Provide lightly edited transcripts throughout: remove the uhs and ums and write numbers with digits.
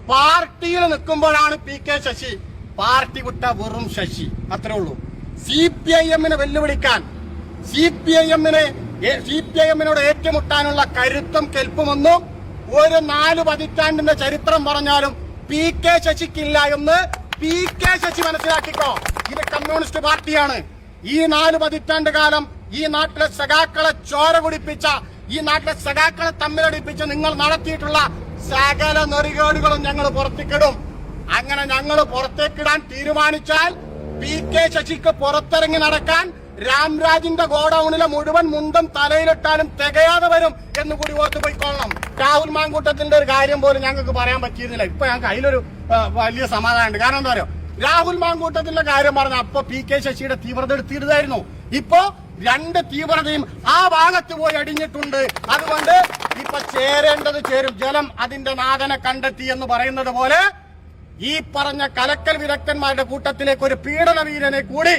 പാർട്ടിയിൽ നിൽക്കുമ്പോഴാണ് P K. Sasi party വിട്ട വെറും ശശി. അത്രേ ഉള്ളൂ. CPIM-നെ വെല്ലുവിളിക്കാൻ, CPIM-നോട് ഏറ്റുമുട്ടാനുള്ള കരുത്തും കെൽപ്പുമൊന്നും ഒരു 4 പതിറ്റാണ്ടിന്റെ ചരിത്രം പറഞ്ഞാലും പി.കെ. ശശിക്കില്ല എന്ന് പി.കെ. ശശി മനസ്സിലാക്കിക്കോ. ഇത് കമ്മ്യൂണിസ്റ്റ് പാർട്ടിയാണ്. ഈ 4 പതിറ്റാണ്ട് കാലം ഈ നാട്ടിലെ സഖാക്കളെ ചോര കുടിപ്പിച്ച, ഈ നാട്ടിലെ സഖാക്കളെ തമ്മിലടിപ്പിച്ച് നിങ്ങൾ നടത്തിയിട്ടുള്ള സകല നെറികേടുകളും ഞങ്ങൾ പുറത്തേക്കിടും. അങ്ങനെ ഞങ്ങൾ പുറത്തേക്കിടാൻ തീരുമാനിച്ചാൽ പി.കെ. ശശിക്ക് പുറത്തിറങ്ങി നടക്കാൻ രാംരാജിന്റെ ഗോഡൌണിലെ മുഴുവൻ മുണ്ടും തലയിലിട്ടാലും തികയാതെ വരും എന്ന് കൂടി ഓർത്തു പോയിക്കൊള്ളണം. രാഹുൽ മാങ്കൂട്ടത്തിന്റെ ഒരു കാര്യം പോലും ഞങ്ങൾക്ക് പറയാൻ പറ്റിയിരുന്നില്ല. ഇപ്പൊ ഞങ്ങൾക്ക് അതിലൊരു വലിയ സമാധാനമുണ്ട്. കാരണം എന്താ പറയുക, രാഹുൽ മാങ്കൂട്ടത്തിന്റെ കാര്യം പറഞ്ഞ അപ്പൊ പി.കെ. ശശിയുടെ തീവ്രത എടുത്തിരുതായിരുന്നു. ഇപ്പോ 2 തീവ്രതയും ആ ഭാഗത്ത് പോയി അടിഞ്ഞിട്ടുണ്ട്. അതുകൊണ്ട് ഇപ്പൊ ചേരേണ്ടത് ചേരും. ജലം അതിന്റെ നാഥനെ കണ്ടെത്തി എന്ന് പറയുന്നത് പോലെ ഈ പറഞ്ഞ കലക്കൽ വിദഗ്ധന്മാരുടെ കൂട്ടത്തിലേക്ക് ഒരു പീഡന വീരനെ കൂടി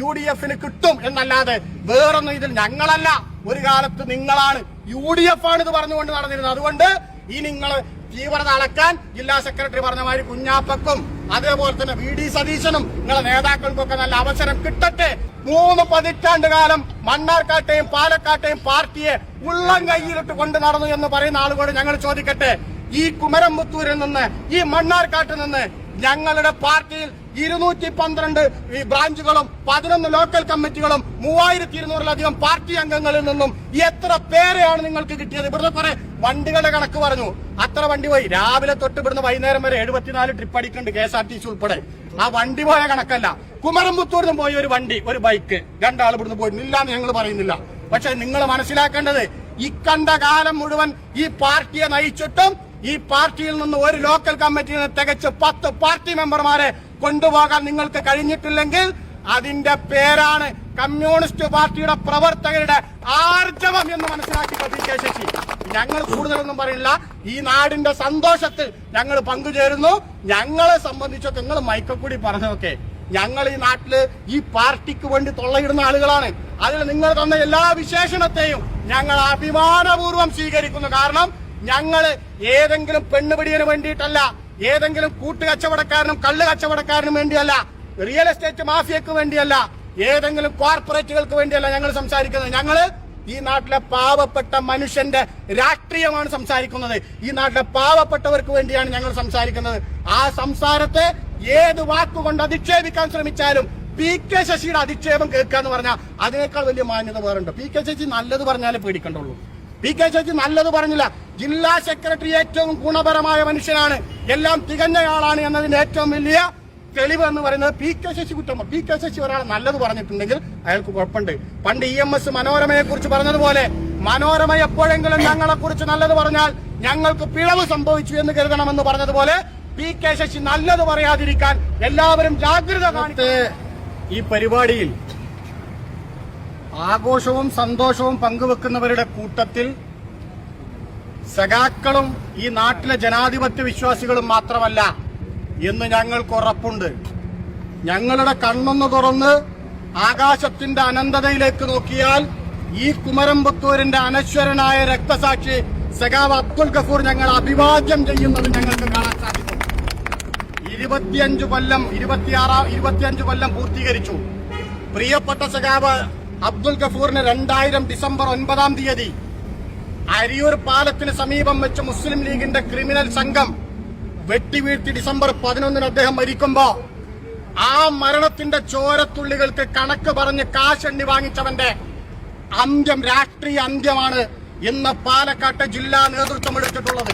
UDF-ന് കിട്ടും എന്നല്ലാതെ വേറൊന്നും ഇതിൽ ഞങ്ങളല്ല. ഒരു കാലത്ത് നിങ്ങളാണ്, UDF ആണ് ഇത് പറഞ്ഞുകൊണ്ട് നടന്നിരുന്നത്. അതുകൊണ്ട് ഈ നിങ്ങൾ തീവ്രത അളക്കാൻ ജില്ലാ സെക്രട്ടറി പറഞ്ഞ മാതിരി കുഞ്ഞാപ്പക്കും അതേപോലെ തന്നെ VD സതീശനും നിങ്ങളെ നേതാക്കൾക്കൊക്കെ നല്ല അവസരം കിട്ടട്ടെ. 3 പതിറ്റാണ്ട് കാലം മണ്ണാർക്കാട്ടെയും പാലക്കാട്ടെയും പാർട്ടിയെ ഉള്ളം കൈയിലിട്ട് കൊണ്ട് നടന്നു എന്ന് പറയുന്ന ആളുകളോട് ഞങ്ങൾ ചോദിക്കട്ടെ, ഈ കുമരംപുത്തൂരിൽ നിന്ന്, ഈ മണ്ണാർക്കാട്ടിൽ നിന്ന് ഞങ്ങളുടെ പാർട്ടിയിൽ 212 ബ്രാഞ്ചുകളും 11 ലോക്കൽ കമ്മിറ്റികളും 3200-ലധികം പാർട്ടി അംഗങ്ങളിൽ നിന്നും എത്ര പേരെയാണ് നിങ്ങൾക്ക് കിട്ടിയത്? ഇവിടുന്ന് കുറെ വണ്ടികളുടെ കണക്ക് പറഞ്ഞു. അത്ര വണ്ടി പോയി. രാവിലെ തൊട്ട് ഇവിടുന്ന് വൈകുന്നേരം വരെ 74 ട്രിപ്പ് അടിക്കുന്നുണ്ട് KSRTC ഉൾപ്പെടെ. ആ വണ്ടി പോയ കണക്കല്ല. കുമരംപുത്തൂരിൽ പോയി ഒരു വണ്ടി, ഒരു ബൈക്ക്, 2 ആൾ ഇവിടുന്ന് പോയിട്ടില്ല എന്ന് ഞങ്ങൾ പറയുന്നില്ല. പക്ഷെ നിങ്ങൾ മനസ്സിലാക്കേണ്ടത്, ഇക്കണ്ട കാലം മുഴുവൻ ഈ പാർട്ടിയെ നയിച്ചിട്ടും ഈ പാർട്ടിയിൽ നിന്ന് ഒരു ലോക്കൽ കമ്മിറ്റിയിൽ നിന്ന് തികച്ച് 10 പാർട്ടി മെമ്പർമാരെ കൊണ്ടുപോകാൻ നിങ്ങൾക്ക് കഴിഞ്ഞിട്ടില്ലെങ്കിൽ അതിന്റെ പേരാണ് കമ്മ്യൂണിസ്റ്റ് പാർട്ടിയുടെ പ്രവർത്തകരുടെ ആർജവം എന്ന് മനസ്സിലാക്കി പി.കെ. ശശി. ഞങ്ങൾ കൂടുതലൊന്നും പറയില്ല. ഈ നാടിന്റെ സന്തോഷത്തിൽ ഞങ്ങൾ പങ്കുചേരുന്നു. ഞങ്ങളെ സംബന്ധിച്ചൊക്കെ നിങ്ങൾ മൈക്കക്കൂടി പറഞ്ഞതൊക്കെ, ഞങ്ങൾ ഈ നാട്ടില് ഈ പാർട്ടിക്ക് വേണ്ടി തൊള്ളയിടുന്ന ആളുകളാണ്. അതിൽ നിങ്ങൾ തന്ന എല്ലാ വിശേഷണത്തെയും ഞങ്ങൾ അഭിമാനപൂർവ്വം സ്വീകരിക്കുന്നു. കാരണം ഞങ്ങള് ഏതെങ്കിലും പെണ്ണുപിടിയന് വേണ്ടിയിട്ടല്ല, ഏതെങ്കിലും കൂട്ടുകച്ചവടക്കാരനും കള്ള് കച്ചവടക്കാരനും വേണ്ടിയല്ല, റിയൽ എസ്റ്റേറ്റ് മാഫിയക്ക് വേണ്ടിയല്ല, ഏതെങ്കിലും കോർപ്പറേറ്റുകൾക്ക് വേണ്ടിയല്ല ഞങ്ങൾ സംസാരിക്കുന്നത്. ഞങ്ങള് ഈ നാട്ടിലെ പാവപ്പെട്ട മനുഷ്യന്റെ രാഷ്ട്രീയമാണ് സംസാരിക്കുന്നത്. ഈ നാട്ടിലെ പാവപ്പെട്ടവർക്ക് വേണ്ടിയാണ് ഞങ്ങൾ സംസാരിക്കുന്നത്. ആ സംസാരത്തെ ഏത് വാക്കുകൊണ്ട് അധിക്ഷേപിക്കാൻ ശ്രമിച്ചാലും പി.കെ. ശശിയുടെ അധിക്ഷേപം കേൾക്കാന്ന് പറഞ്ഞാൽ അതിനേക്കാൾ വലിയ മാന്യത വേറുണ്ട്. പി.കെ. ശശി നല്ലത് പറഞ്ഞാലേ പേടിക്കണ്ടുള്ളൂ. പി.കെ. ശശി നല്ലത് പറഞ്ഞില്ല. ജില്ലാ സെക്രട്ടറി ഏറ്റവും ഗുണപരമായ മനുഷ്യനാണ്, എല്ലാം തികഞ്ഞയാളാണ് എന്നതിന്റെ ഏറ്റവും വലിയ തെളിവ് എന്ന് പറയുന്നത് പി.കെ. ശശി കുറ്റം. പി.കെ. ശശി ഒരാൾ നല്ലത് പറഞ്ഞിട്ടുണ്ടെങ്കിൽ അയാൾക്ക് കുഴപ്പമുണ്ട്. പണ്ട് EMS മനോരമയെ കുറിച്ച് പറഞ്ഞതുപോലെ മനോരമ എപ്പോഴെങ്കിലും ഞങ്ങളെ കുറിച്ച് നല്ലത് പറഞ്ഞാൽ ഞങ്ങൾക്ക് പിഴവ് സംഭവിച്ചു എന്ന് കരുതണമെന്ന് പറഞ്ഞതുപോലെ പി.കെ. ശശി നല്ലത് പറയാതിരിക്കാൻ എല്ലാവരും ജാഗ്രത കാണിച്ച് ഈ പരിപാടിയിൽ ആഘോഷവും സന്തോഷവും പങ്കുവെക്കുന്നവരുടെ കൂട്ടത്തിൽ സഖാക്കളും ഈ നാട്ടിലെ ജനാധിപത്യ വിശ്വാസികളും മാത്രമല്ല എന്ന് ഞങ്ങൾക്ക് ഉറപ്പുണ്ട്. ഞങ്ങളുടെ കണ്ണൊന്ന് തുറന്ന് ആകാശത്തിന്റെ അനന്തതയിലേക്ക് നോക്കിയാൽ ഈ കുമരംപുത്തൂരിന്റെ അനശ്വരനായ രക്തസാക്ഷി സഖാവ് അബ്ദുൽ ഗഫൂർ ഞങ്ങൾ അഭിവാദ്യം ചെയ്യുന്നത് ഞങ്ങൾക്ക് കാണാൻ സാധിക്കും. 25 കൊല്ലം പൂർത്തീകരിച്ചു. പ്രിയപ്പെട്ട സഖാവ് അബ്ദുൽ ഗഫൂറിന് 2000 ഡിസംബർ 9-ാം തീയതി അരിയൂർ പാലത്തിന് സമീപം വെച്ച് മുസ്ലിം ലീഗിന്റെ ക്രിമിനൽ സംഘം വെട്ടിവീഴ്ത്തി ഡിസംബർ 11-ന് അദ്ദേഹം മരിക്കുമ്പോ ആ മരണത്തിന്റെ ചോരത്തുള്ളികൾക്ക് കണക്ക് പറഞ്ഞ് കാശെണ്ണി വാങ്ങിച്ചവന്റെ അന്ത്യം, രാഷ്ട്രീയ അന്ത്യമാണ് ഇന്ന് പാലക്കാട്ടെ ജില്ലാ നേതൃത്വം എടുത്തിട്ടുള്ളത്.